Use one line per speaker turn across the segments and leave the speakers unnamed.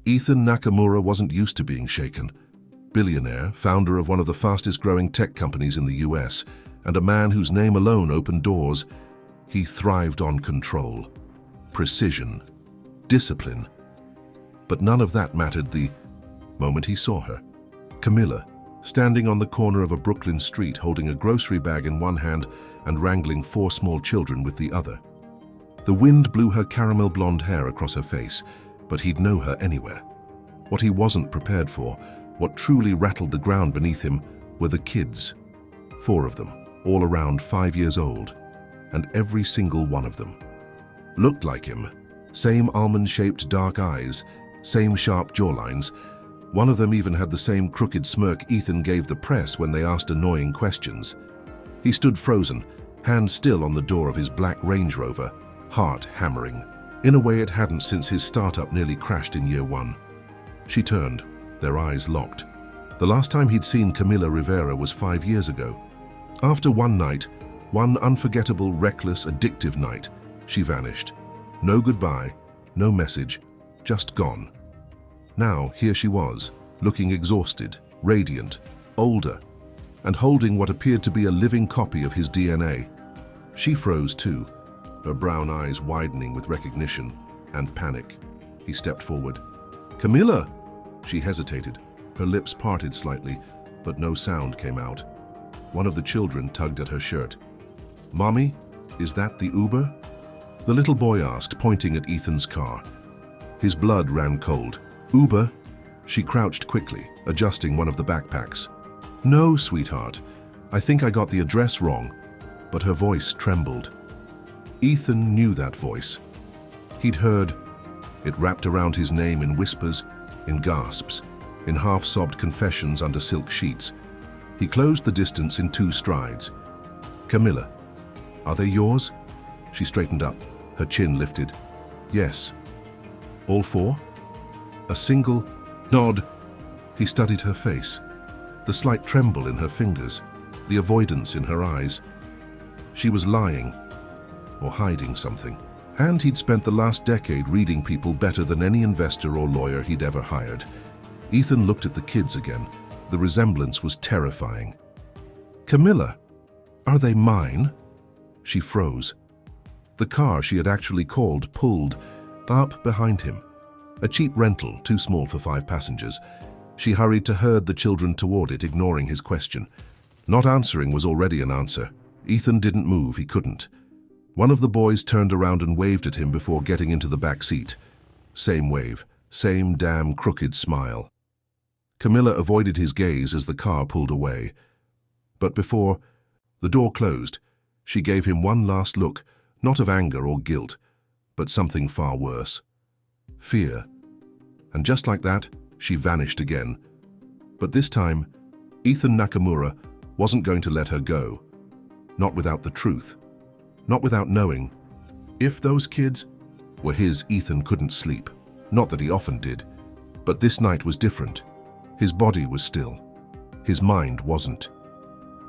Ethan Nakamura wasn't used to being shaken. Billionaire, founder of one of the fastest-growing tech companies in the US, and a man whose name alone opened doors, he thrived on control, precision, discipline. But none of that mattered the moment he saw her. Camilla, standing on the corner of a Brooklyn street holding a grocery bag in one hand and wrangling 4 small children with the other. The wind blew her caramel blonde hair across her face, but he'd know her anywhere. What he wasn't prepared for, what truly rattled the ground beneath him, were the kids. 4 of them, all around 5 years old, and every single one of them looked like him. Same almond-shaped dark eyes, same sharp jawlines. One of them even had the same crooked smirk Ethan gave the press when they asked annoying questions. He stood frozen, hand still on the door of his black Range Rover, heart hammering, in a way it hadn't since his startup nearly crashed in year 1. She turned, their eyes locked. The last time he'd seen Camilla Rivera was 5 years ago. After one night, one unforgettable, reckless, addictive night, she vanished. No goodbye, no message, just gone. Now, here she was, looking exhausted, radiant, older, and holding what appeared to be a living copy of his DNA. She froze too, her brown eyes widening with recognition and panic. He stepped forward. "Camilla!" She hesitated, her lips parted slightly, but no sound came out. One of the children tugged at her shirt. "Mommy, is that the Uber?" The little boy asked, pointing at Ethan's car. His blood ran cold. "Uber?" She crouched quickly, adjusting one of the backpacks. "No, sweetheart. I think I got the address wrong." But her voice trembled. Ethan knew that voice. He'd heard. It wrapped around his name in whispers, in gasps, in half-sobbed confessions under silk sheets. He closed the distance in 2 strides. "Camilla, are they yours?" She straightened up, her chin lifted. "Yes." "All 4? A single nod." He studied her face, the slight tremble in her fingers, the avoidance in her eyes. She was lying, or hiding something. And he'd spent the last decade reading people better than any investor or lawyer he'd ever hired. Ethan looked at the kids again. The resemblance was terrifying. "Camilla, are they mine?" She froze. The car she had actually called pulled up behind him. A cheap rental, too small for 5 passengers. She hurried to herd the children toward it, ignoring his question. Not answering was already an answer. Ethan didn't move, he couldn't. One of the boys turned around and waved at him before getting into the back seat. Same wave, same damn crooked smile. Camilla avoided his gaze as the car pulled away. But before the door closed, she gave him one last look, not of anger or guilt, but something far worse. Fear. And just like that, she vanished again. But this time, Ethan Nakamura wasn't going to let her go. Not without the truth. Not without knowing. If those kids were his, Ethan couldn't sleep. Not that he often did. But this night was different. His body was still. His mind wasn't.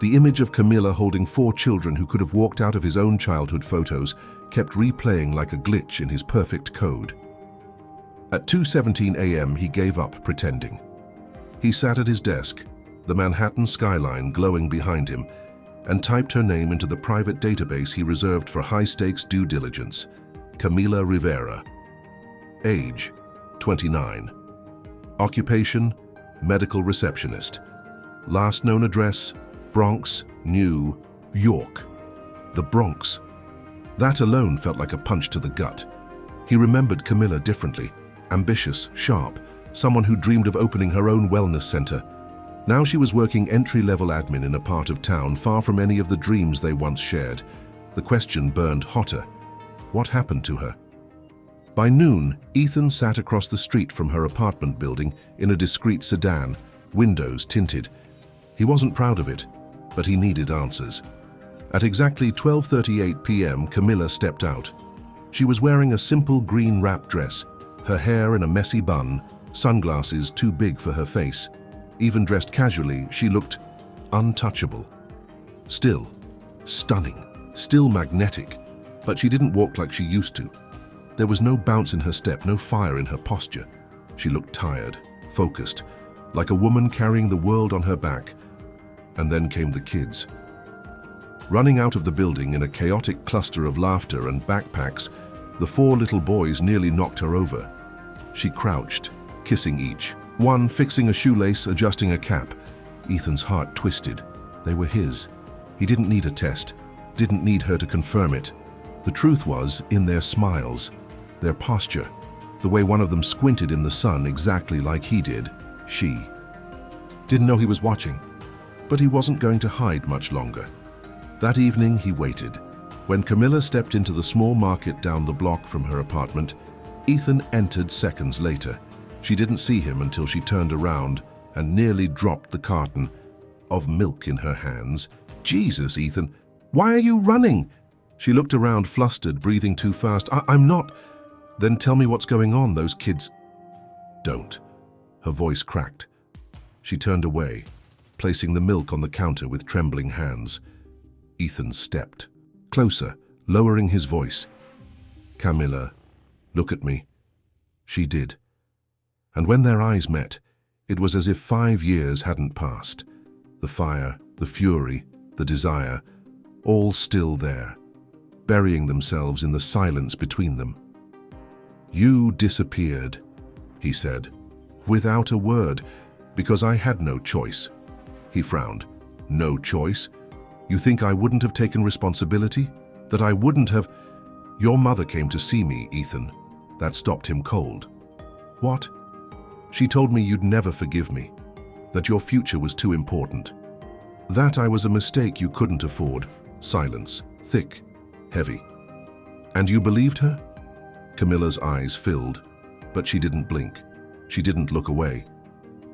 The image of Camilla holding 4 children who could have walked out of his own childhood photos kept replaying like a glitch in his perfect code. At 2:17 a.m. he gave up pretending. He sat at his desk, the Manhattan skyline glowing behind him, and typed her name into the private database he reserved for high-stakes due diligence, Camilla Rivera. Age, 29. Occupation, medical receptionist. Last known address, Bronx, New York. The Bronx. That alone felt like a punch to the gut. He remembered Camilla differently. Ambitious, sharp, someone who dreamed of opening her own wellness center. Now she was working entry-level admin in a part of town far from any of the dreams they once shared. The question burned hotter. What happened to her? By noon, Ethan sat across the street from her apartment building in a discreet sedan, windows tinted. He wasn't proud of it, but he needed answers. At exactly 12:38 p.m., Camilla stepped out. She was wearing a simple green wrap dress, her hair in a messy bun, sunglasses too big for her face. Even dressed casually, she looked untouchable. Still, stunning, still magnetic, but she didn't walk like she used to. There was no bounce in her step, no fire in her posture. She looked tired, focused, like a woman carrying the world on her back. And then came the kids. Running out of the building in a chaotic cluster of laughter and backpacks, the 4 little boys nearly knocked her over. She crouched, kissing each, one fixing a shoelace, adjusting a cap. Ethan's heart twisted. They were his. He didn't need a test, didn't need her to confirm it. The truth was in their smiles, their posture, the way one of them squinted in the sun exactly like he did. She didn't know he was watching, but he wasn't going to hide much longer. That evening he waited. When Camilla stepped into the small market down the block from her apartment, Ethan entered seconds later. She didn't see him until she turned around and nearly dropped the carton of milk in her hands. "Jesus, Ethan, why are you running?" She looked around, flustered, breathing too fast. I'm not." "Then tell me what's going on, those kids." "Don't." Her voice cracked. She turned away, placing the milk on the counter with trembling hands. Ethan stepped closer, lowering his voice. "Camilla, look at me." She did. And when their eyes met, it was as if 5 years hadn't passed. The fire, the fury, the desire, all still there, burying themselves in the silence between them. "You disappeared," he said, without a word, "because I had no choice." He frowned. "No choice? You think I wouldn't have taken responsibility? That I wouldn't have—" "Your mother came to see me, Ethan." That stopped him cold. "What?" "She told me you'd never forgive me, that your future was too important, that I was a mistake you couldn't afford." Silence, thick, heavy. "And you believed her?" Camilla's eyes filled, but she didn't blink. She didn't look away.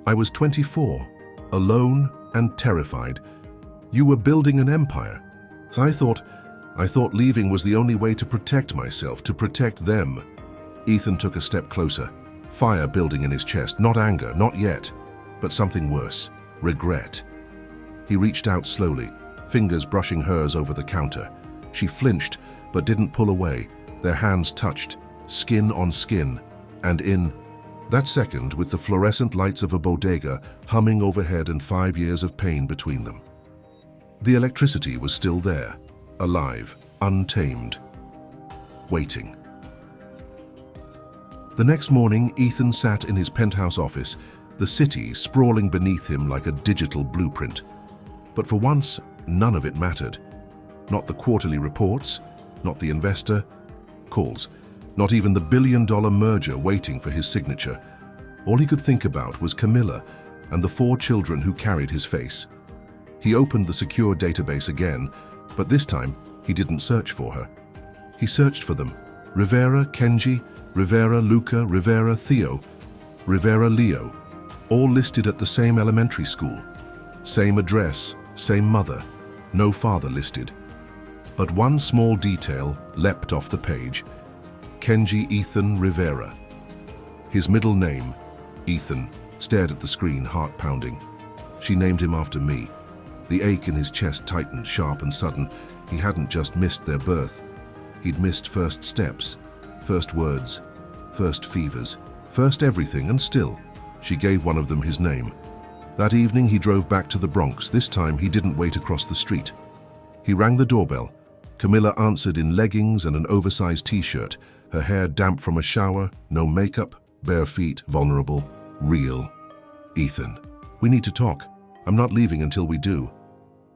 "I was 24, alone and terrified. You were building an empire. I thought leaving was the only way to protect myself, to protect them." Ethan took a step closer, fire building in his chest. Not anger, not yet, but something worse, regret. He reached out slowly, fingers brushing hers over the counter. She flinched, but didn't pull away. Their hands touched, skin on skin, and in that second, with the fluorescent lights of a bodega humming overhead and 5 years of pain between them. The electricity was still there, alive, untamed, waiting. The next morning, Ethan sat in his penthouse office, the city sprawling beneath him like a digital blueprint. But for once, none of it mattered. Not the quarterly reports, not the investor calls, not even the billion-dollar merger waiting for his signature. All he could think about was Camilla and the 4 children who carried his face. He opened the secure database again, but this time he didn't search for her. He searched for them. Rivera, Kenji, Rivera, Luca, Rivera, Theo, Rivera, Leo, all listed at the same elementary school. Same address, same mother, no father listed. But one small detail leapt off the page. Kenji Ethan Rivera. His middle name, Ethan, stared at the screen, heart pounding. She named him after me. The ache in his chest tightened, sharp and sudden. He hadn't just missed their birth. He'd missed first steps, first words, first fevers, first everything, and still, she gave one of them his name. That evening he drove back to the Bronx. This time he didn't wait across the street. He rang the doorbell. Camilla answered in leggings and an oversized t-shirt, her hair damp from a shower, no makeup, bare feet, vulnerable, real. "Ethan, we need to talk. I'm not leaving until we do."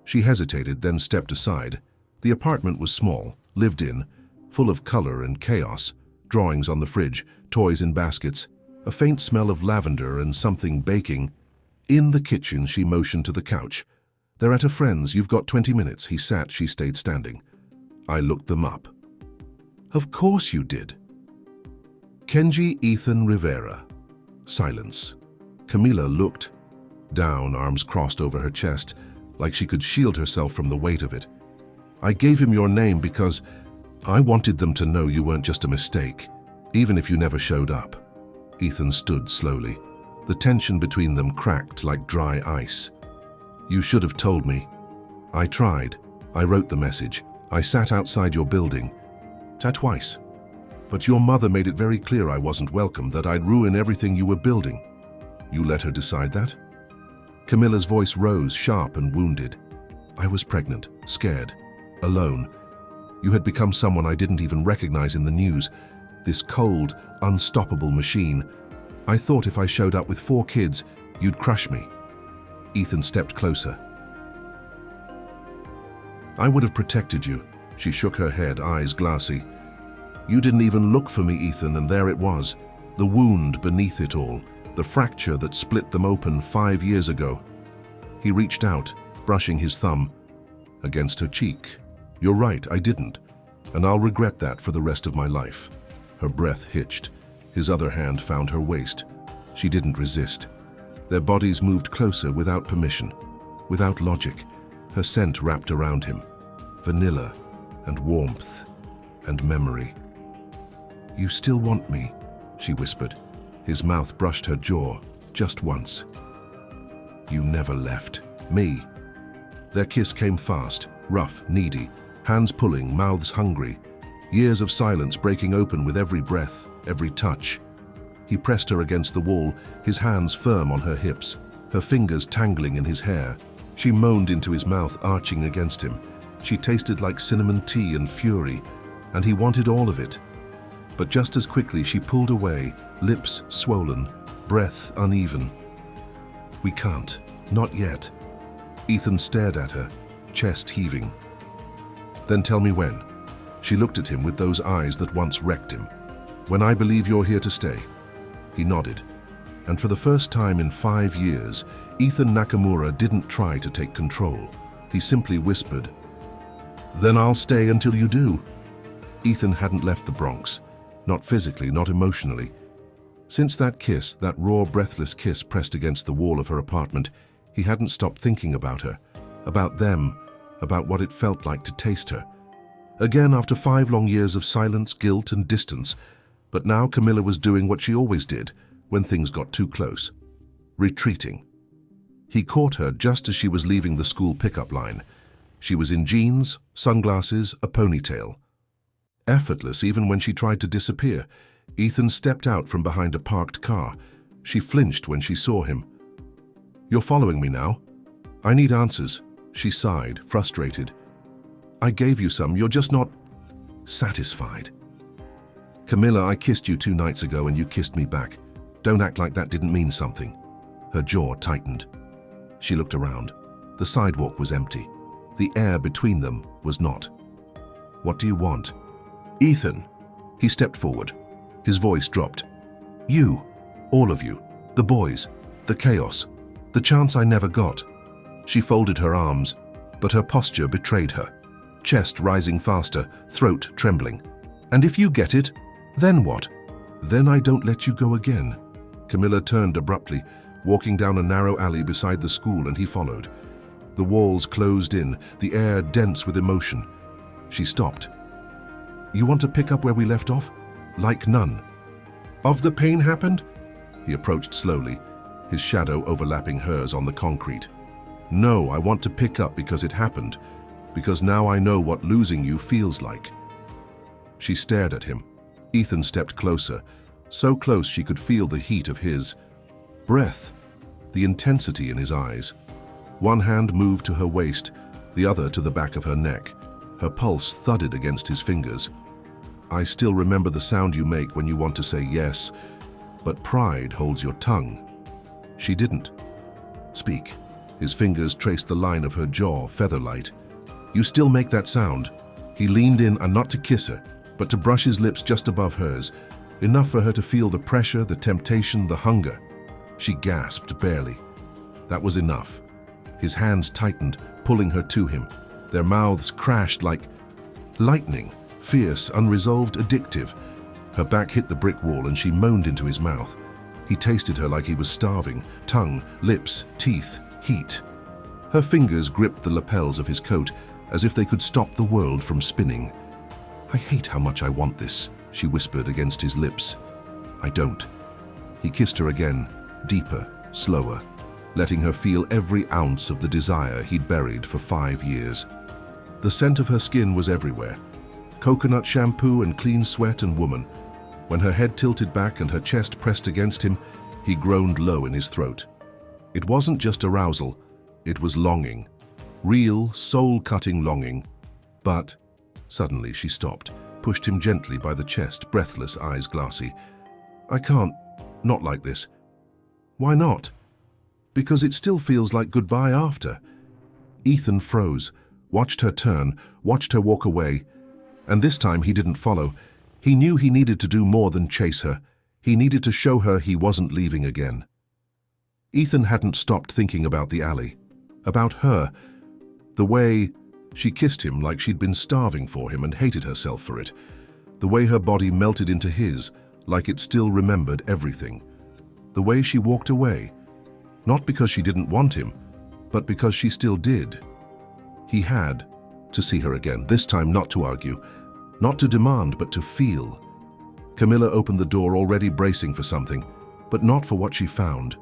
She hesitated, then stepped aside. The apartment was small, lived in, full of color and chaos, drawings on the fridge, toys in baskets, a faint smell of lavender and something baking. In the kitchen, she motioned to the couch. "They're at a friend's. You've got 20 minutes. He sat, she stayed standing. I looked them up. "Of course you did." Kenji Ethan Rivera. Silence. Camilla looked down, arms crossed over her chest, like she could shield herself from the weight of it. "I gave him your name because I wanted them to know you weren't just a mistake, even if you never showed up." Ethan stood slowly. The tension between them cracked like dry ice. "You should have told me. I tried. I wrote the message. I sat outside your building. Twice." But your mother made it very clear I wasn't welcome, that I'd ruin everything you were building. You let her decide that? Camilla's voice rose, sharp and wounded. I was pregnant, scared, alone. You had become someone I didn't even recognize in the news. This cold, unstoppable machine. I thought if I showed up with 4 kids, you'd crush me. Ethan stepped closer. I would have protected you. She shook her head, eyes glassy. You didn't even look for me, Ethan, and there it was. The wound beneath it all. The fracture that split them open 5 years ago. He reached out, brushing his thumb against her cheek. You're right, I didn't. And I'll regret that for the rest of my life. Her breath hitched. His other hand found her waist. She didn't resist. Their bodies moved closer without permission, without logic. Her scent wrapped around him. Vanilla and warmth and memory. You still want me, she whispered. His mouth brushed her jaw, just once. You never left. Me. Their kiss came fast, rough, needy, hands pulling, mouths hungry. Years of silence breaking open with every breath, every touch. He pressed her against the wall, his hands firm on her hips, her fingers tangling in his hair. She moaned into his mouth, arching against him. She tasted like cinnamon tea and fury, and he wanted all of it. But just as quickly she pulled away, lips swollen, breath uneven. We can't, not yet. Ethan stared at her, chest heaving. Then tell me when. She looked at him with those eyes that once wrecked him. When I believe you're here to stay. He nodded. And for the first time in 5 years, Ethan Nakamura didn't try to take control. He simply whispered, Then I'll stay until you do. Ethan hadn't left the Bronx. Not physically, not emotionally. Since that kiss, that raw, breathless kiss pressed against the wall of her apartment, he hadn't stopped thinking about her, about them, about what it felt like to taste her. Again, after 5 long years of silence, guilt, and distance, but now Camilla was doing what she always did when things got too close. Retreating. He caught her just as she was leaving the school pickup line. She was in jeans, sunglasses, a ponytail. Effortless even when she tried to disappear, Ethan stepped out from behind a parked car. She flinched when she saw him. You're following me now? I need answers. She sighed, frustrated. I gave you some, you're just not satisfied. Camilla, I kissed you 2 nights ago and you kissed me back. Don't act like that didn't mean something. Her jaw tightened. She looked around. The sidewalk was empty. The air between them was not. What do you want? Ethan. He stepped forward. His voice dropped. You, all of you, the boys, the chaos, the chance I never got. She folded her arms, but her posture betrayed her. Chest rising faster, throat trembling. And if you get it, then what? Then I don't let you go again. Camilla turned abruptly, walking down a narrow alley beside the school, and he followed. The walls closed in, the air dense with emotion. She stopped. You want to pick up where we left off? Like none. Of the pain happened? He approached slowly, his shadow overlapping hers on the concrete. No, I want to pick up because it happened, because now I know what losing you feels like. She stared at him. Ethan stepped closer, so close she could feel the heat of his breath, the intensity in his eyes. One hand moved to her waist, the other to the back of her neck. Her pulse thudded against his fingers. I still remember the sound you make when you want to say yes, but pride holds your tongue. She didn't. Speak. His fingers traced the line of her jaw, feather-light. You still make that sound. He leaned in, and not to kiss her, but to brush his lips just above hers, enough for her to feel the pressure, the temptation, the hunger. She gasped barely. That was enough. His hands tightened, pulling her to him. Their mouths crashed like lightning, fierce, unresolved, addictive. Her back hit the brick wall and she moaned into his mouth. He tasted her like he was starving, tongue, lips, teeth, heat. Her fingers gripped the lapels of his coat as if they could stop the world from spinning. I hate how much I want this, she whispered against his lips. I don't. He kissed her again, deeper, slower, letting her feel every ounce of the desire he'd buried for 5 years. The scent of her skin was everywhere, Coconut shampoo and clean sweat and woman. When her head tilted back and her chest pressed against him, he groaned low in his throat. It wasn't just arousal, it was longing. Real, soul-cutting longing. But suddenly she stopped, pushed him gently by the chest, breathless, eyes glassy. I can't, not like this. Why not? Because it still feels like goodbye after. Ethan froze, watched her turn, watched her walk away. And this time he didn't follow. He knew he needed to do more than chase her. He needed to show her he wasn't leaving again. Ethan hadn't stopped thinking about the alley. About her. The way she kissed him like she'd been starving for him and hated herself for it. The way her body melted into his, like it still remembered everything. The way she walked away. Not because she didn't want him, but because she still did. He had to see her again, this time not to argue, not to demand, but to feel. Camilla opened the door, already bracing for something, but not for what she found.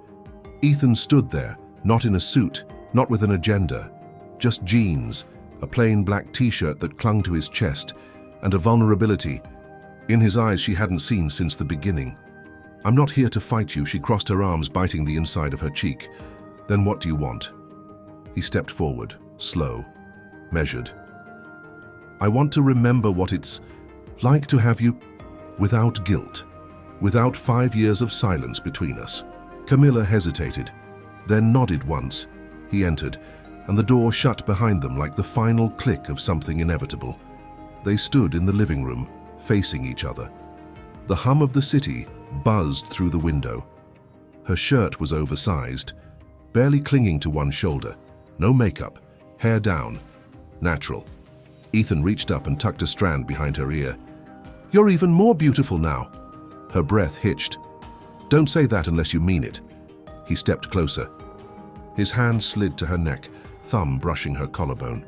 Ethan stood there, not in a suit, not with an agenda, just jeans, a plain black t-shirt that clung to his chest, and a vulnerability in his eyes she hadn't seen since the beginning. I'm not here to fight you, she crossed her arms, biting the inside of her cheek. Then what do you want? He stepped forward, slow, measured. I want to remember what it's like to have you without guilt, without 5 years of silence between us. Camilla hesitated, then nodded once. He entered, and the door shut behind them like the final click of something inevitable. They stood in the living room, facing each other. The hum of the city buzzed through the window. Her shirt was oversized, barely clinging to one shoulder. No makeup, hair down, natural. Ethan reached up and tucked a strand behind her ear. You're even more beautiful now. Her breath hitched. Don't say that unless you mean it. He stepped closer. His hand slid to her neck, thumb brushing her collarbone.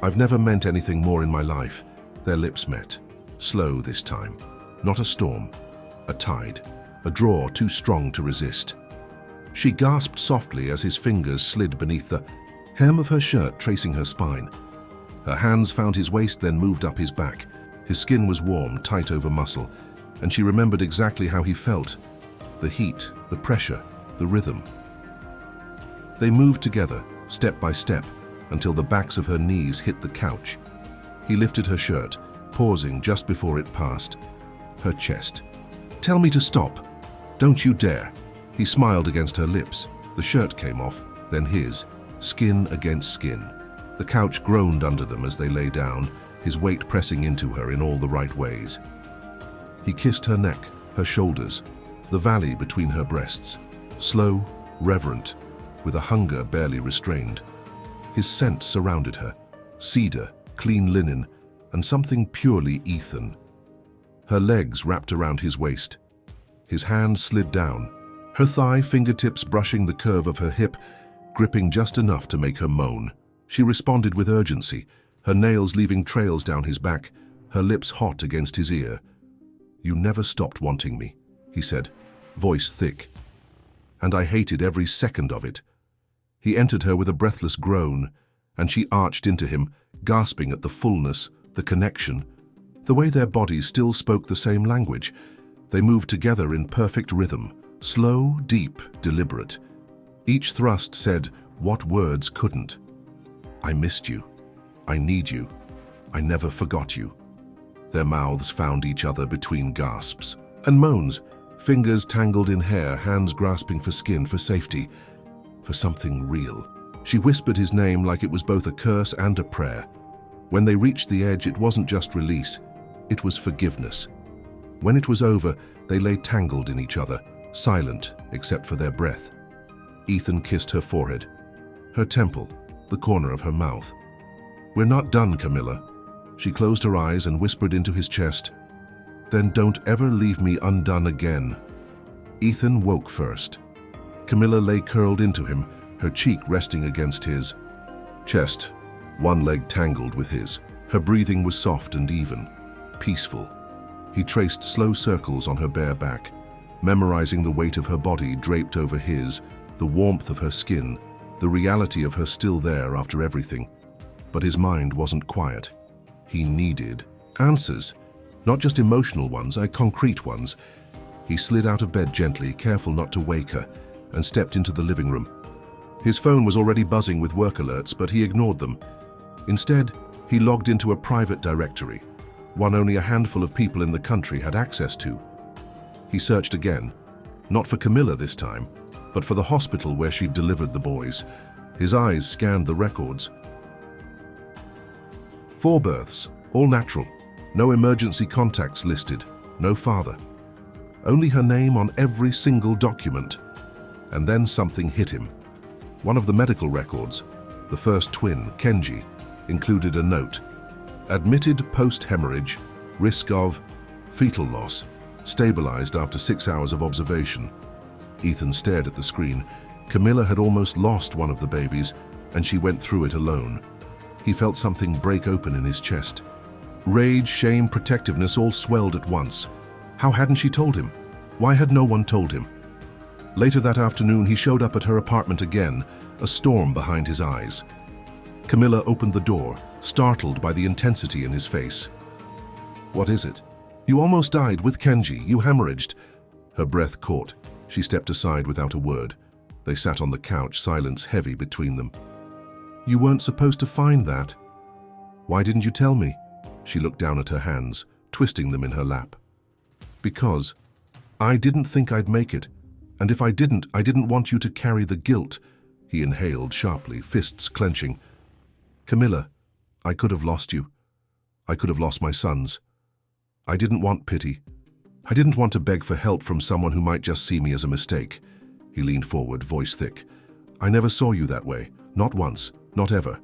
I've never meant anything more in my life. Their lips met. Slow this time. Not a storm. A tide. A draw too strong to resist. She gasped softly as his fingers slid beneath the hem of her shirt, tracing her spine. Her hands found his waist, then moved up his back. His skin was warm, tight over muscle, and she remembered exactly how he felt. The heat, the pressure, the rhythm. They moved together, step by step, until the backs of her knees hit the couch. He lifted her shirt, pausing just before it passed. Her chest. Tell me to stop. Don't you dare. He smiled against her lips. The shirt came off, then his, skin against skin. The couch groaned under them as they lay down, his weight pressing into her in all the right ways. He kissed her neck, her shoulders, the valley between her breasts, slow, reverent, with a hunger barely restrained. His scent surrounded her, cedar, clean linen, and something purely Ethan. Her legs wrapped around his waist. His hand slid down, her thigh fingertips brushing the curve of her hip, gripping just enough to make her moan. She responded with urgency, her nails leaving trails down his back, her lips hot against his ear. You never stopped wanting me, he said, voice thick. And I hated every second of it. He entered her with a breathless groan, and she arched into him, gasping at the fullness, the connection. The way their bodies still spoke the same language. They moved together in perfect rhythm, slow, deep, deliberate. Each thrust said what words couldn't. I missed you. I need you. I never forgot you. Their mouths found each other between gasps and moans, fingers tangled in hair, hands grasping for skin, for safety, for something real. She whispered his name like it was both a curse and a prayer. When they reached the edge, it wasn't just release, it was forgiveness. When it was over, they lay tangled in each other, silent except for their breath. Ethan kissed her forehead, her temple, the corner of her mouth. We're not done, Camilla. She closed her eyes and whispered into his chest, Then don't ever leave me undone again. Ethan woke first. Camilla lay curled into him, her cheek resting against his chest, one leg tangled with his. Her breathing was soft and even, peaceful. He traced slow circles on her bare back, memorizing the weight of her body draped over his, the warmth of her skin, the reality of her still there after everything. But his mind wasn't quiet. He needed Answers. Not just emotional ones, concrete ones. He slid out of bed gently, careful not to wake her, and stepped into the living room. His phone was already buzzing with work alerts, but he ignored them. Instead, he logged into a private directory, one only a handful of people in the country had access to. He searched again, not for Camilla this time, but for the hospital where she'd delivered the boys. His eyes scanned the records. 4 births, all natural. No emergency contacts listed, no father. Only her name on every single document. And then something hit him. One of the medical records, the first twin, Kenji, included a note. Admitted post-hemorrhage, risk of fetal loss, stabilized after 6 hours of observation. Ethan stared at the screen. Camilla had almost lost one of the babies, and she went through it alone. He felt something break open in his chest. Rage, shame, protectiveness all swelled at once. How hadn't she told him? Why had no one told him? Later that afternoon, he showed up at her apartment again, a storm behind his eyes. Camilla opened the door, startled by the intensity in his face. "What is it?" "You almost died with Kenji. You hemorrhaged." Her breath caught. She stepped aside without a word. They sat on the couch, silence heavy between them. "You weren't supposed to find that." "Why didn't you tell me?" She looked down at her hands, twisting them in her lap. "Because I didn't think I'd make it. And if I didn't want you to carry the guilt." He inhaled sharply, fists clenching. "Camilla, I could have lost you. I could have lost my sons. I didn't want pity. I didn't want to beg for help from someone who might just see me as a mistake." He leaned forward, voice thick. "I never saw you that way. Not once. Not ever."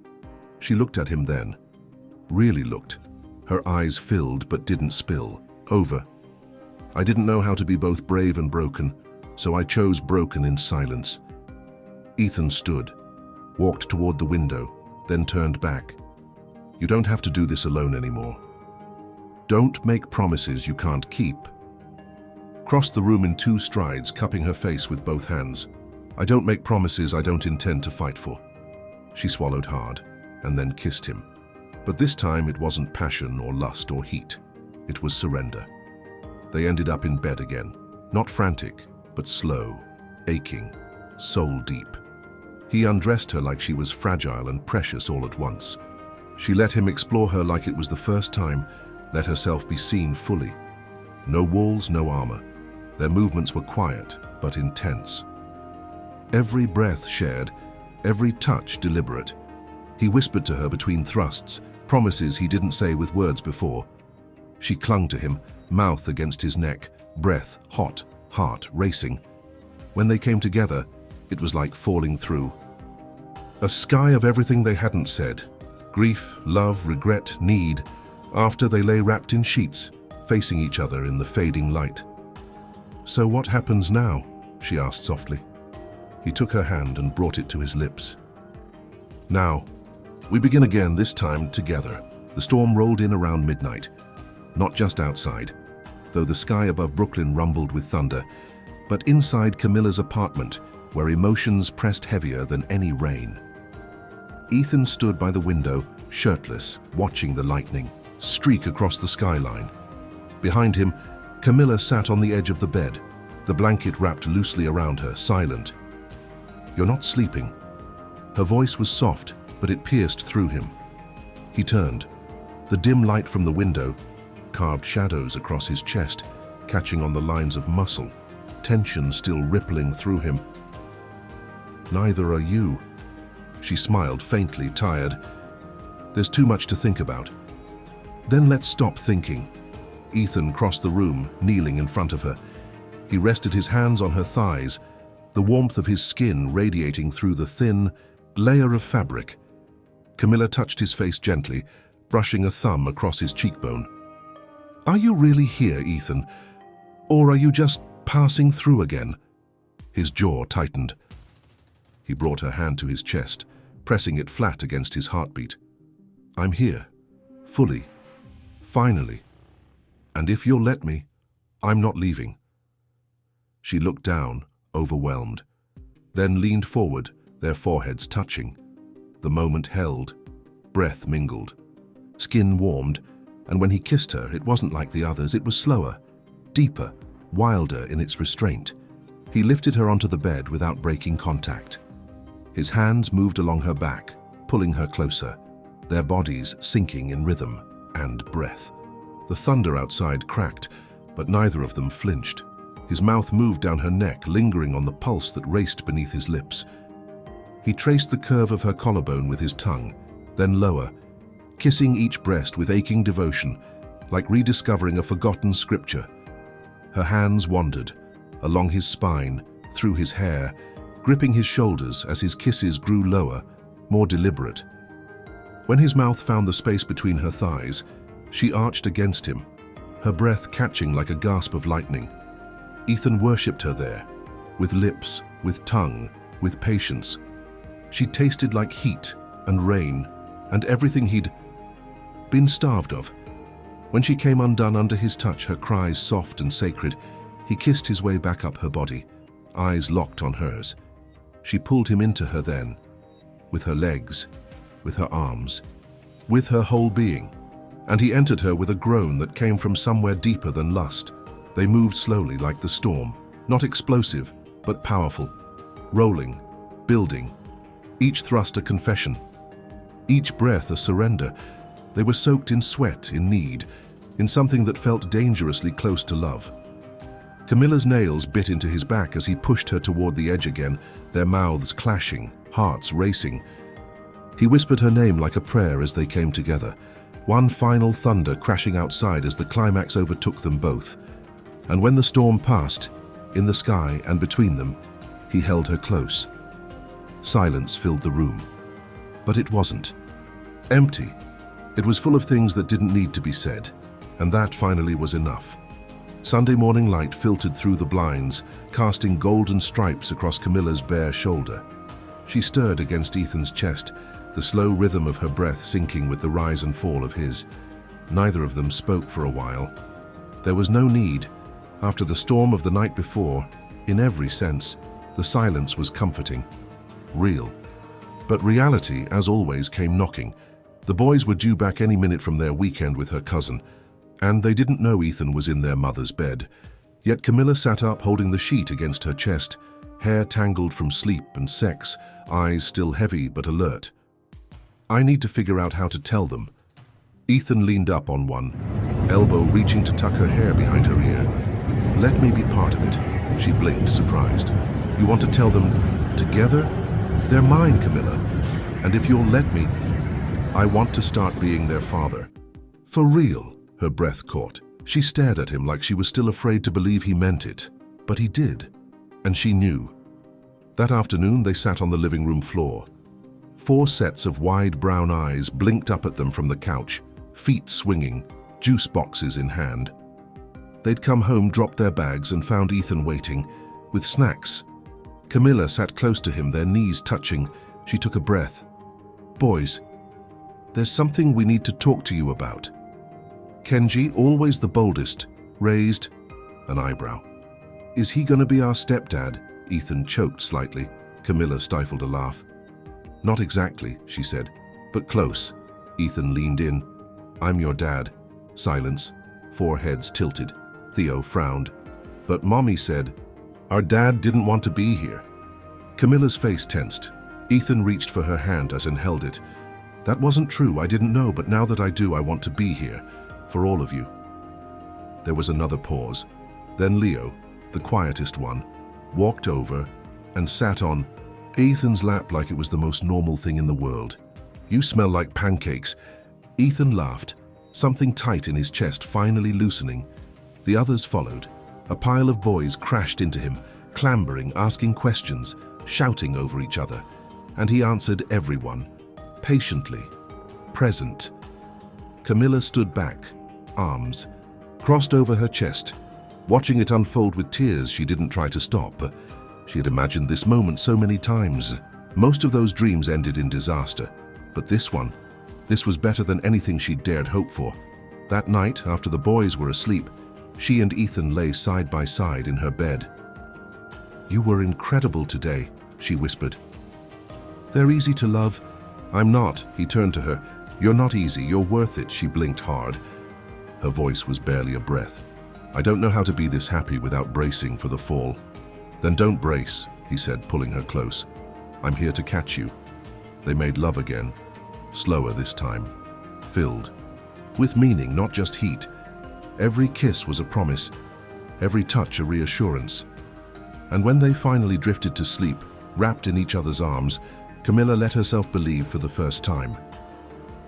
She looked at him then. Really looked. Her eyes filled but didn't spill. Over. "I didn't know how to be both brave and broken, so I chose broken in silence." Ethan stood, walked toward the window, then turned back. "You don't have to do this alone anymore. Don't make promises you can't keep." Crossed the room in 2 strides, cupping her face with both hands. "I don't make promises I don't intend to fight for." She swallowed hard, and then kissed him. But this time it wasn't passion or lust or heat. It was surrender. They ended up in bed again, not frantic, but slow, aching, soul deep. He undressed her like she was fragile and precious all at once. She let him explore her like it was the first time, let herself be seen fully. No walls, no armor. Their movements were quiet, but intense. Every breath shared, every touch deliberate. He whispered to her between thrusts, promises he didn't say with words before. She clung to him, mouth against his neck, breath hot, heart racing. When they came together, it was like falling through. A sky of everything they hadn't said. Grief, love, regret, need. After they lay wrapped in sheets, facing each other in the fading light. "So what happens now?" she asked softly. He took her hand and brought it to his lips. "Now, we begin again, this time together." The storm rolled in around midnight. Not just outside, though the sky above Brooklyn rumbled with thunder, but inside Camilla's apartment, where emotions pressed heavier than any rain. Ethan stood by the window, shirtless, watching the lightning streak across the skyline. Behind him, Camilla sat on the edge of the bed, the blanket wrapped loosely around her, silent. "You're not sleeping." Her voice was soft, but it pierced through him. He turned. The dim light from the window carved shadows across his chest, catching on the lines of muscle, tension still rippling through him. "Neither are you." She smiled, faintly, tired. "There's too much to think about." "Then let's stop thinking." Ethan crossed the room, kneeling in front of her. He rested his hands on her thighs, the warmth of his skin radiating through the thin layer of fabric. Camilla touched his face gently, brushing a thumb across his cheekbone. "Are you really here, Ethan? Or are you just passing through again?" His jaw tightened. He brought her hand to his chest, pressing it flat against his heartbeat. "I'm here. Fully. Finally. And if you'll let me, I'm not leaving." She looked down, overwhelmed, then leaned forward, their foreheads touching. The moment held. Breath mingled. Skin warmed, And when he kissed her, it wasn't like the others. It was slower, deeper, wilder in its restraint. He lifted her onto the bed without breaking contact. His hands moved along her back, pulling her closer, their bodies sinking in rhythm and breath. The thunder outside cracked, but neither of them flinched. His mouth moved down her neck, lingering on the pulse that raced beneath his lips. He traced the curve of her collarbone with his tongue, then lower, kissing each breast with aching devotion, like rediscovering a forgotten scripture. Her hands wandered, along his spine, through his hair, gripping his shoulders as his kisses grew lower, more deliberate. When his mouth found the space between her thighs, she arched against him, her breath catching like a gasp of lightning. Ethan worshipped her there, with lips, with tongue, with patience. She tasted like heat and rain and everything he'd been starved of. When she came undone under his touch, her cries soft and sacred, he kissed his way back up her body, eyes locked on hers. She pulled him into her then, with her legs, with her arms, with her whole being, and he entered her with a groan that came from somewhere deeper than lust. They moved slowly like the storm, not explosive, but powerful, rolling, building, each thrust a confession, each breath a surrender. They were soaked in sweat, in need, in something that felt dangerously close to love. Camilla's nails bit into his back as he pushed her toward the edge again, their mouths clashing, hearts racing. He whispered her name like a prayer as they came together, one final thunder crashing outside as the climax overtook them both. And when the storm passed, in the sky and between them, he held her close. Silence filled the room. But it wasn't empty. It was full of things that didn't need to be said, and that finally was enough. Sunday morning light filtered through the blinds, casting golden stripes across Camilla's bare shoulder. She stirred against Ethan's chest, the slow rhythm of her breath syncing with the rise and fall of his. Neither of them spoke for a while. There was no need. After the storm of the night before, in every sense, the silence was comforting, real. But reality, as always, came knocking. The boys were due back any minute from their weekend with her cousin, and they didn't know Ethan was in their mother's bed. Yet Camilla sat up holding the sheet against her chest, hair tangled from sleep and sex, eyes still heavy but alert. I need to figure out how to tell them. Ethan leaned up on one, elbow reaching to tuck her hair behind her ear. Let me be part of it. She blinked, surprised. You want to tell them together? They're mine, Camilla. And if you'll let me, I want to start being their father. For real, her breath caught. She stared at him like she was still afraid to believe he meant it. But he did. And she knew. That afternoon, they sat on the living room floor. 4 sets of wide brown eyes blinked up at them from the couch, feet swinging, juice boxes in hand. They'd come home, dropped their bags, and found Ethan waiting, with snacks. Camilla sat close to him, their knees touching. She took a breath. Boys, there's something we need to talk to you about. Kenji, always the boldest, raised an eyebrow. Is he gonna be our stepdad? Ethan choked slightly. Camilla stifled a laugh. Not exactly, she said, but close. Ethan leaned in. I'm your dad. Silence. 4 heads tilted. Theo frowned. But Mommy said, our dad didn't want to be here. Camilla's face tensed. Ethan reached for her hand as and held it. That wasn't true, I didn't know, but now that I do, I want to be here. For all of you. There was another pause. Then Leo, the quietest one, walked over and sat on Ethan's lap like it was the most normal thing in the world. You smell like pancakes. Ethan laughed, something tight in his chest finally loosening. The others followed. A pile of boys crashed into him, clambering, asking questions, shouting over each other. And he answered everyone, patiently, present. Camilla stood back, arms crossed over her chest, watching it unfold with tears she didn't try to stop. She had imagined this moment so many times. Most of those dreams ended in disaster, but this was better than anything she'd dared hope for. That night, after the boys were asleep, she and Ethan lay side by side in her bed. You were incredible today, she whispered. They're easy to love. I'm not, he turned to her. You're not easy, you're worth it, she blinked hard. Her voice was barely a breath. "I don't know how to be this happy without bracing for the fall." "Then don't brace," he said, pulling her close. "I'm here to catch you." They made love again, slower this time, filled with meaning, not just heat. Every kiss was a promise, every touch a reassurance. And when they finally drifted to sleep, wrapped in each other's arms, Camilla let herself believe for the first time.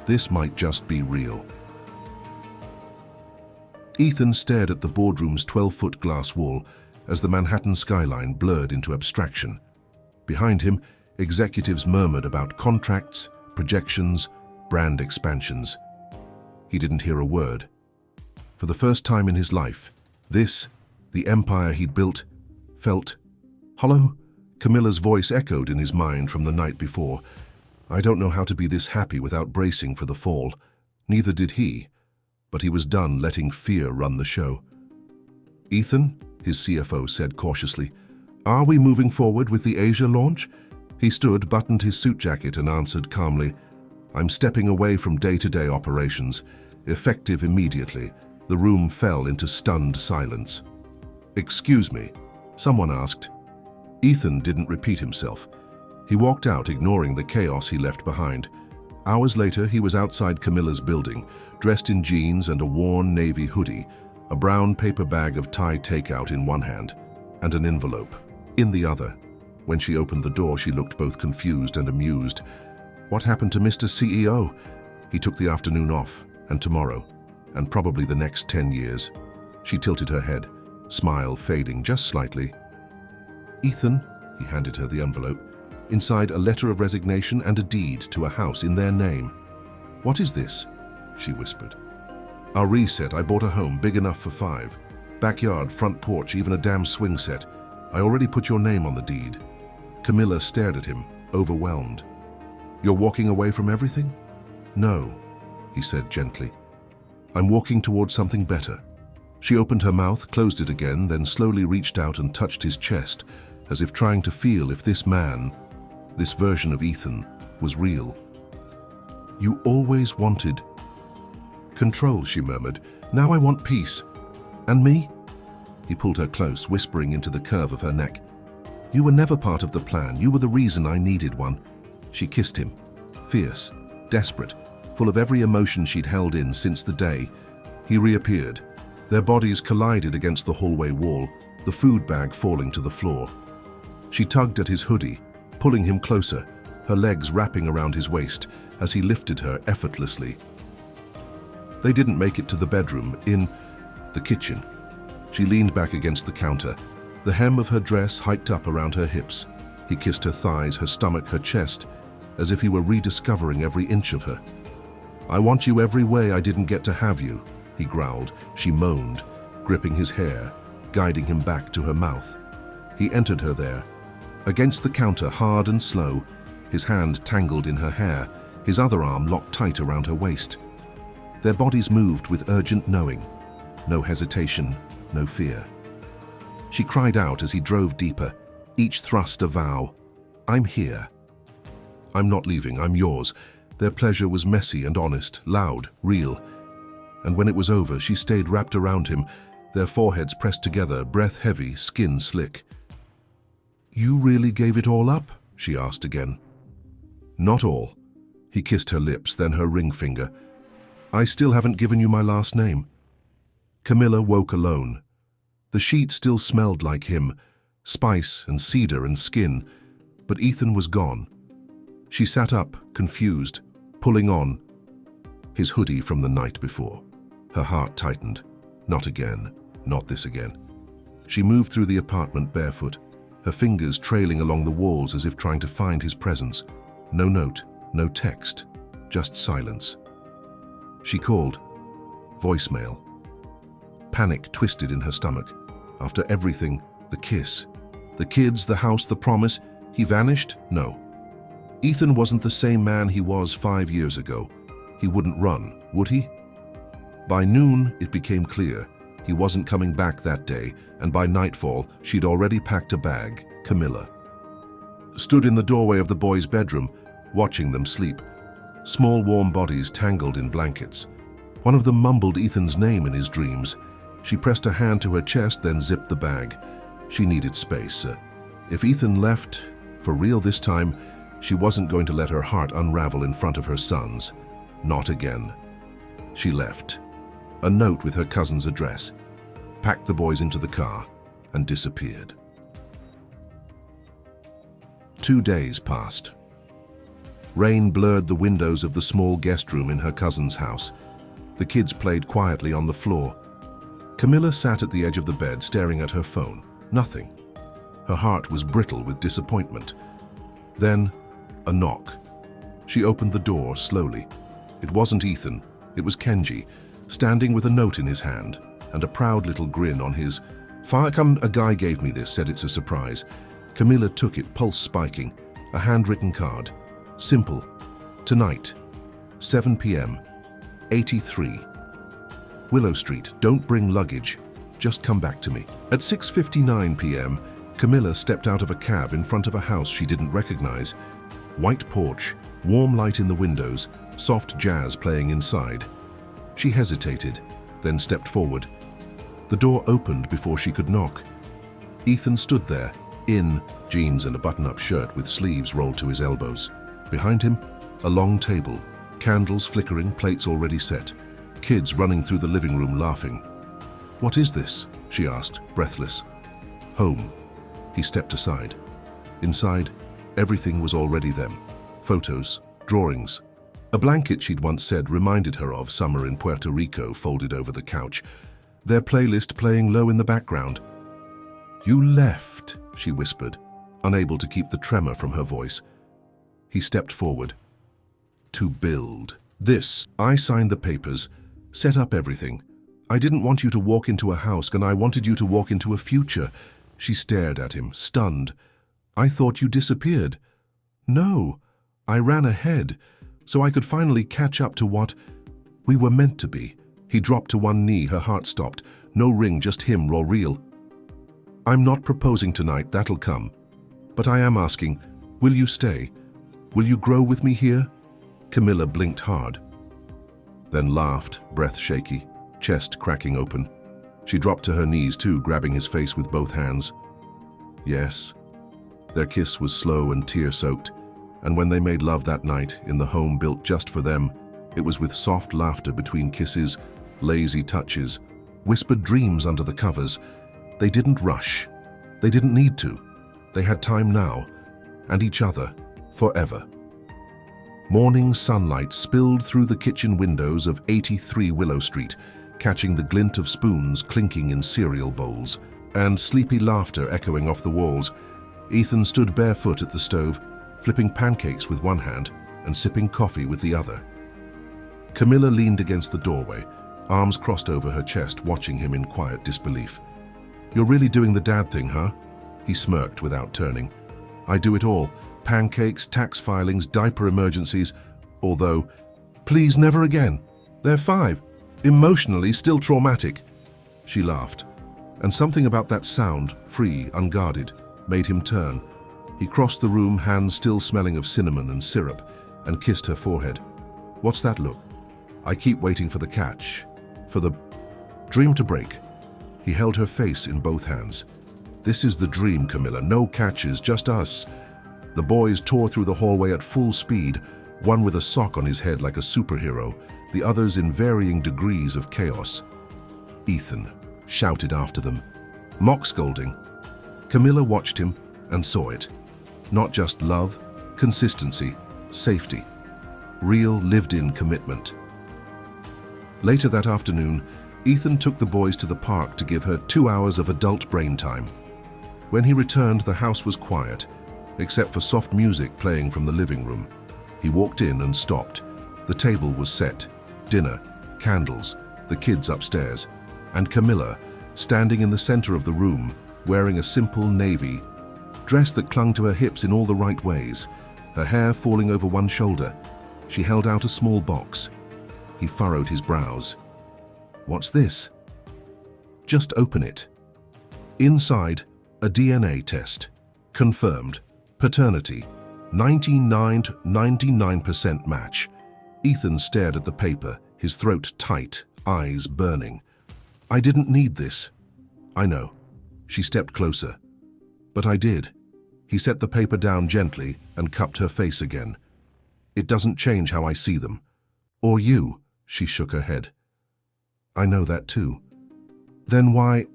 This might just be real. Ethan stared at the boardroom's 12-foot glass wall as the Manhattan skyline blurred into abstraction. Behind him, executives murmured about contracts, projections, brand expansions. He didn't hear a word. For the first time in his life, this, the empire he'd built, felt hollow. Camilla's voice echoed in his mind from the night before. "I don't know how to be this happy without bracing for the fall." Neither did he, but he was done letting fear run the show. "Ethan," his CFO said cautiously, "are we moving forward with the Asia launch?" He stood, buttoned his suit jacket, and answered calmly, "I'm stepping away from day-to-day operations, effective immediately." The room fell into stunned silence. "Excuse me?" someone asked. Ethan didn't repeat himself. He walked out, ignoring the chaos he left behind. Hours later, he was outside Camilla's building, dressed in jeans and a worn navy hoodie, a brown paper bag of Thai takeout in one hand, and an envelope in the other. When she opened the door, she looked both confused and amused. "What happened to Mr. CEO? He took the afternoon off, and tomorrow, and probably the next 10 years. She tilted her head, smile fading just slightly. "Ethan," he handed her the envelope, inside a letter of resignation and a deed to a house in their name. "What is this?" she whispered. "Our reset. I bought a home big enough for 5. Backyard, front porch, even a damn swing set. I already put your name on the deed." Camilla stared at him, overwhelmed. "You're walking away from everything?" "No," he said gently. "I'm walking towards something better." She opened her mouth, closed it again, then slowly reached out and touched his chest, as if trying to feel if this man, this version of Ethan, was real. "You always wanted control," she murmured. "Now I want peace. And me?" He pulled her close, whispering into the curve of her neck. "You were never part of the plan. You were the reason I needed one." She kissed him, fierce, desperate, full of every emotion she'd held in since the day. He reappeared. Their bodies collided against the hallway wall, the food bag falling to the floor. She tugged at his hoodie, pulling him closer, her legs wrapping around his waist as he lifted her effortlessly. They didn't make it to the bedroom, in the kitchen. She leaned back against the counter, the hem of her dress hiked up around her hips. He kissed her thighs, her stomach, her chest, as if he were rediscovering every inch of her. "I want you every way I didn't get to have you," he growled. She moaned, gripping his hair, guiding him back to her mouth. He entered her there, against the counter, hard and slow, his hand tangled in her hair, his other arm locked tight around her waist. Their bodies moved with urgent knowing, no hesitation, no fear. She cried out as he drove deeper, each thrust a vow. "I'm here. I'm not leaving, I'm yours." Their pleasure was messy and honest, loud, real. And when it was over, she stayed wrapped around him, their foreheads pressed together, breath heavy, skin slick. "You really gave it all up?" she asked again. "Not all." He kissed her lips, then her ring finger. "I still haven't given you my last name." Camilla woke alone. The sheet still smelled like him, spice and cedar and skin, but Ethan was gone. She sat up, confused, pulling on his hoodie from the night before. Her heart tightened. Not again, not this again. She moved through the apartment barefoot, her fingers trailing along the walls as if trying to find his presence. No note, no text, just silence. She called. Voicemail. Panic twisted in her stomach. After everything, the kiss, the kids, the house, the promise, he vanished? No. Ethan wasn't the same man he was 5 years ago. He wouldn't run, would he? By noon, it became clear. He wasn't coming back that day, and by nightfall, she'd already packed a bag. Camilla stood in the doorway of the boys' bedroom, watching them sleep. Small warm bodies tangled in blankets. One of them mumbled Ethan's name in his dreams. She pressed a hand to her chest, then zipped the bag. She needed space. If Ethan left, for real this time, she wasn't going to let her heart unravel in front of her sons. Not again. She left. A note with her cousin's address, packed the boys into the car, and disappeared. 2 days passed. Rain blurred the windows of the small guest room in her cousin's house. The kids played quietly on the floor. Camilla sat at the edge of the bed staring at her phone. Nothing. Her heart was brittle with disappointment. Then, a knock. She opened the door slowly. It wasn't Ethan. It was Kenji, standing with a note in his hand and a proud little grin on his face. A guy gave me this, said it's a surprise. Camilla took it, pulse spiking. A handwritten card. Simple. Tonight, 7 p.m., 83. Willow Street, don't bring luggage. Just come back to me. At 6:59 p.m., Camilla stepped out of a cab in front of a house she didn't recognize. White porch, warm light in the windows, soft jazz playing inside. She hesitated, then stepped forward. The door opened before she could knock. Ethan stood there, in jeans and a button-up shirt with sleeves rolled to his elbows. Behind him, a long table, candles flickering, plates already set. Kids running through the living room laughing. "What is this?" she asked, breathless. "Home." He stepped aside. Inside, everything was already them. Photos, drawings. A blanket she'd once said reminded her of summer in Puerto Rico folded over the couch. Their playlist playing low in the background. "You left," she whispered, unable to keep the tremor from her voice. He stepped forward. "To build. This. I signed the papers, set up everything. I didn't want you to walk into a house, and I wanted you to walk into a future." She stared at him, stunned. "I thought you disappeared." "No, I ran ahead, so I could finally catch up to what we were meant to be." He dropped to one knee, her heart stopped. No ring, just him, raw real. "I'm not proposing tonight, that'll come. But I am asking, will you stay? Will you grow with me here?" Camilla blinked hard, then laughed, breath shaky, chest cracking open. She dropped to her knees too, grabbing his face with both hands. Yes. Their kiss was slow and tear-soaked, and when they made love that night in the home built just for them, it was with soft laughter between kisses, lazy touches, whispered dreams under the covers. They didn't rush. They didn't need to. They had time now, and each other, forever. Morning sunlight spilled through the kitchen windows of 83 Willow Street, catching the glint of spoons clinking in cereal bowls, and sleepy laughter echoing off the walls. Ethan stood barefoot at the stove, flipping pancakes with one hand and sipping coffee with the other. Camilla leaned against the doorway, arms crossed over her chest, watching him in quiet disbelief. "You're really doing the dad thing, huh?" He smirked without turning. "I do it all. Pancakes, tax filings, diaper emergencies. Although, please, never again. They're 5. Emotionally still traumatic." She laughed, and something about that sound, free, unguarded, made him turn. He crossed the room, hands still smelling of cinnamon and syrup, and kissed her forehead. "What's that look?" "I keep waiting for the catch, for the dream to break." He held her face in both hands. "This is the dream, Camilla. No catches, just us." The boys tore through the hallway at full speed, one with a sock on his head like a superhero, the others in varying degrees of chaos. "Ethan," shouted after them, mock scolding. Camilla watched him and saw it. Not just love, consistency, safety. Real, lived-in commitment. Later that afternoon, Ethan took the boys to the park to give her 2 hours of adult brain time. When he returned, the house was quiet, except for soft music playing from the living room. He walked in and stopped. The table was set, dinner, candles, the kids upstairs, and Camilla, standing in the center of the room, wearing a simple navy dress that clung to her hips in all the right ways, her hair falling over one shoulder. She held out a small box. He furrowed his brows. "What's this?" "Just open it." Inside, a DNA test. Confirmed. Paternity. 99% match. Ethan stared at the paper, his throat tight, eyes burning. "I didn't need this." "I know." She stepped closer. "But I did." He set the paper down gently and cupped her face again. "It doesn't change how I see them. Or you." She shook her head. "I know that too." "Then why?"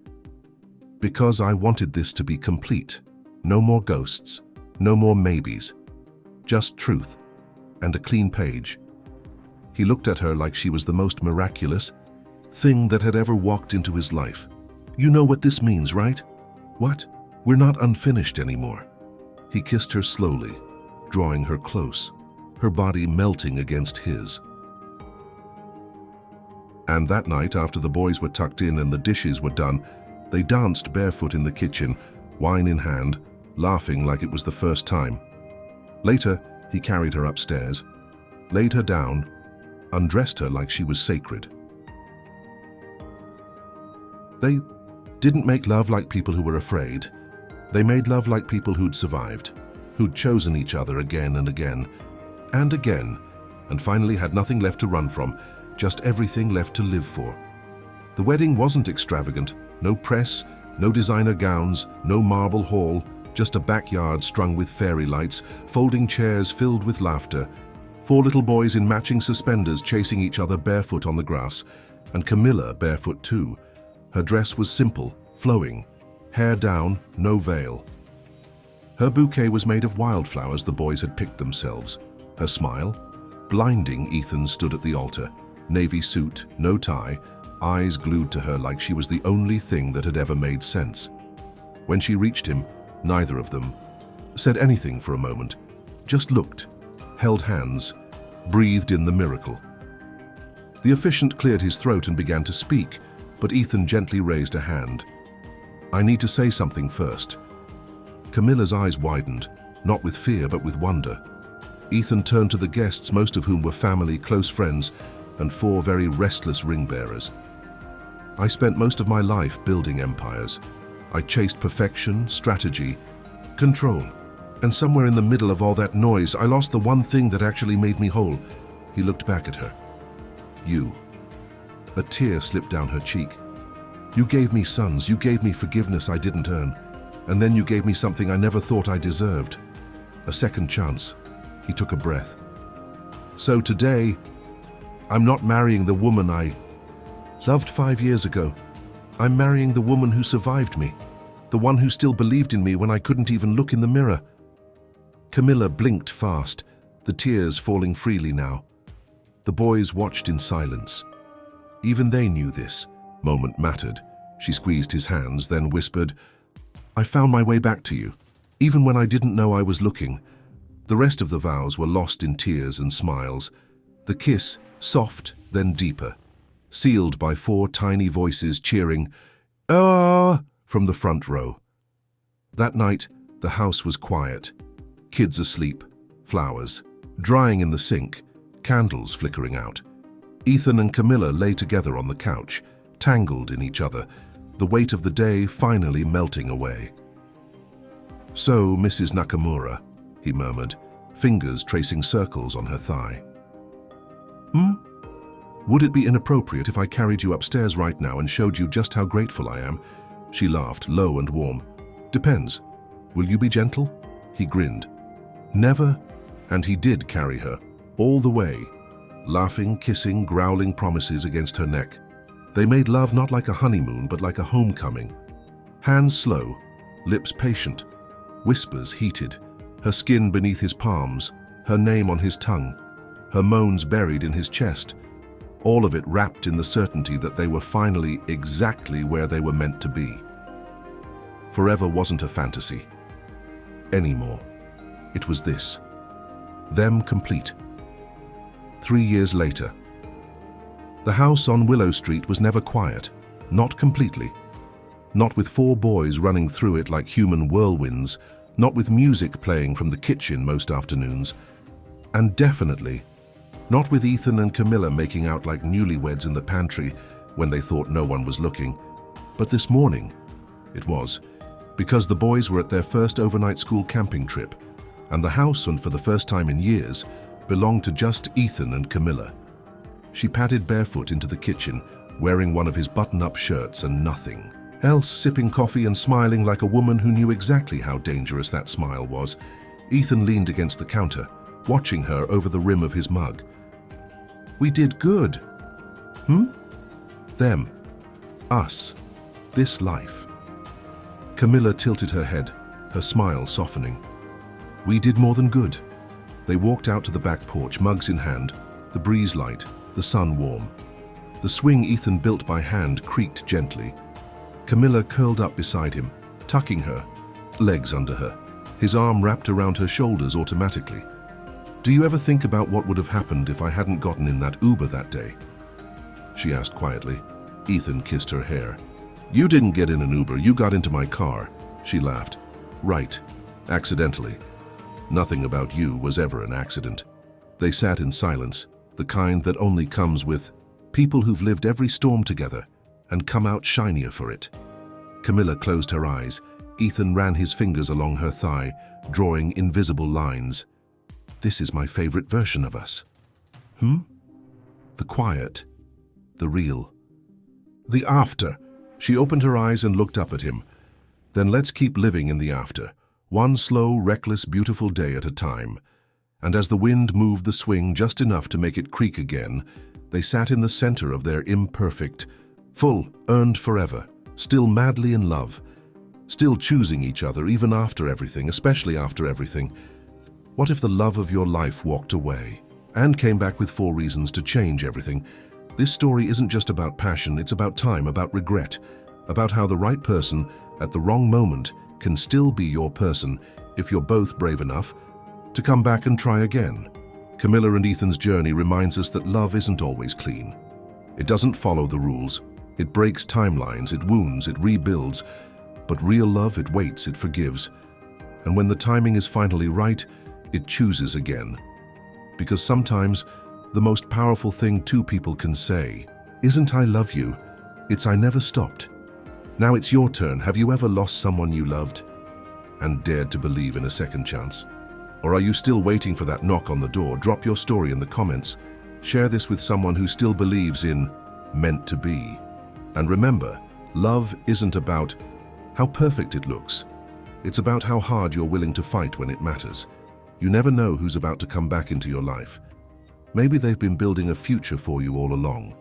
"Because I wanted this to be complete. No more ghosts, no more maybes. Just truth, and a clean page." He looked at her like she was the most miraculous thing that had ever walked into his life. "You know what this means, right?" "What?" "We're not unfinished anymore." He kissed her slowly, drawing her close, her body melting against his. And that night, after the boys were tucked in and the dishes were done, they danced barefoot in the kitchen, wine in hand, laughing like it was the first time. Later, he carried her upstairs, laid her down, undressed her like she was sacred. They didn't make love like people who were afraid. They made love like people who'd survived, who'd chosen each other again and again, and finally had nothing left to run from, just everything left to live for. The wedding wasn't extravagant. No press, no designer gowns, no marble hall, just a backyard strung with fairy lights, folding chairs filled with laughter, 4 little boys in matching suspenders chasing each other barefoot on the grass, and Camilla barefoot too. Her dress was simple, flowing, hair down, no veil. Her bouquet was made of wildflowers the boys had picked themselves. Her smile, blinding. Ethan stood at the altar, navy suit, no tie, eyes glued to her like she was the only thing that had ever made sense. When she reached him, neither of them said anything for a moment, just looked, held hands, breathed in the miracle. The officiant cleared his throat and began to speak, but Ethan gently raised a hand. "I need to say something first." Camilla's eyes widened, not with fear but with wonder. Ethan turned to the guests, most of whom were family, close friends, and 4 very restless ring-bearers. "I spent most of my life building empires. I chased perfection, strategy, control. And somewhere in the middle of all that noise, I lost the one thing that actually made me whole." He looked back at her. "You." A tear slipped down her cheek. "You gave me sons, you gave me forgiveness I didn't earn. And then you gave me something I never thought I deserved. A second chance." He took a breath. "So today, I'm not marrying the woman I loved 5 years ago. I'm marrying the woman who survived me, the one who still believed in me when I couldn't even look in the mirror." Camilla blinked fast, the tears falling freely now. The boys watched in silence. Even they knew this moment mattered. She squeezed his hands, then whispered, "I found my way back to you, even when I didn't know I was looking." The rest of the vows were lost in tears and smiles. The kiss, soft, then deeper, sealed by 4 tiny voices cheering, "Ah!" from the front row. That night, the house was quiet. Kids asleep, flowers drying in the sink, candles flickering out. Ethan and Camilla lay together on the couch, tangled in each other, the weight of the day finally melting away. "So, Mrs. Nakamura," he murmured, fingers tracing circles on her thigh. "Would it be inappropriate if I carried you upstairs right now and showed you just how grateful I am?" She laughed, low and warm. "Depends. Will you be gentle?" He grinned. "Never." And he did carry her, all the way, laughing, kissing, growling promises against her neck. They made love not like a honeymoon, but like a homecoming. Hands slow, lips patient, whispers heated, her skin beneath his palms, her name on his tongue, her moans buried in his chest, all of it wrapped in the certainty that they were finally exactly where they were meant to be. Forever wasn't a fantasy anymore. It was this. Them complete. 3 years later. The house on Willow Street was never quiet, not completely. Not with 4 boys running through it like human whirlwinds, not with music playing from the kitchen most afternoons, and definitely not with Ethan and Camilla making out like newlyweds in the pantry when they thought no one was looking. But this morning, it was, because the boys were at their first overnight school camping trip, and the house, and for the first time in years, belonged to just Ethan and Camilla. She padded barefoot into the kitchen, wearing one of his button-up shirts and nothing else, sipping coffee and smiling like a woman who knew exactly how dangerous that smile was. Ethan leaned against the counter, watching her over the rim of his mug. "We did good." Them. Us. This life. Camilla tilted her head, her smile softening. "We did more than good." They walked out to the back porch, mugs in hand, the breeze light, the sun warm. The swing Ethan built by hand creaked gently. Camilla curled up beside him, tucking her legs under her, his arm wrapped around her shoulders automatically. "Do you ever think about what would have happened if I hadn't gotten in that Uber that day?" she asked quietly. Ethan kissed her hair. "You didn't get in an Uber, you got into my car," she laughed. "Right, accidentally. Nothing about you was ever an accident." They sat in silence, the kind that only comes with people who've lived every storm together and come out shinier for it. Camilla closed her eyes. Ethan ran his fingers along her thigh, drawing invisible lines. "This is my favorite version of us." The quiet. The real. The after. She opened her eyes and looked up at him. "Then let's keep living in the after, one slow, reckless, beautiful day at a time." And as the wind moved the swing just enough to make it creak again, they sat in the center of their imperfect, full, earned forever, still madly in love, still choosing each other even after everything, especially after everything. What if the love of your life walked away and came back with 4 reasons to change everything? This story isn't just about passion, it's about time, about regret, about how the right person at the wrong moment can still be your person if you're both brave enough to come back and try again. Camilla and Ethan's journey reminds us that love isn't always clean. It doesn't follow the rules. It breaks timelines, it wounds, it rebuilds. But real love, it waits, it forgives. And when the timing is finally right, it chooses again. Because sometimes, the most powerful thing 2 people can say isn't "I love you," it's "I never stopped." Now it's your turn. Have you ever lost someone you loved and dared to believe in a second chance? Or are you still waiting for that knock on the door? Drop your story in the comments. Share this with someone who still believes in meant to be. And remember, love isn't about how perfect it looks. It's about how hard you're willing to fight when it matters. You never know who's about to come back into your life. Maybe they've been building a future for you all along.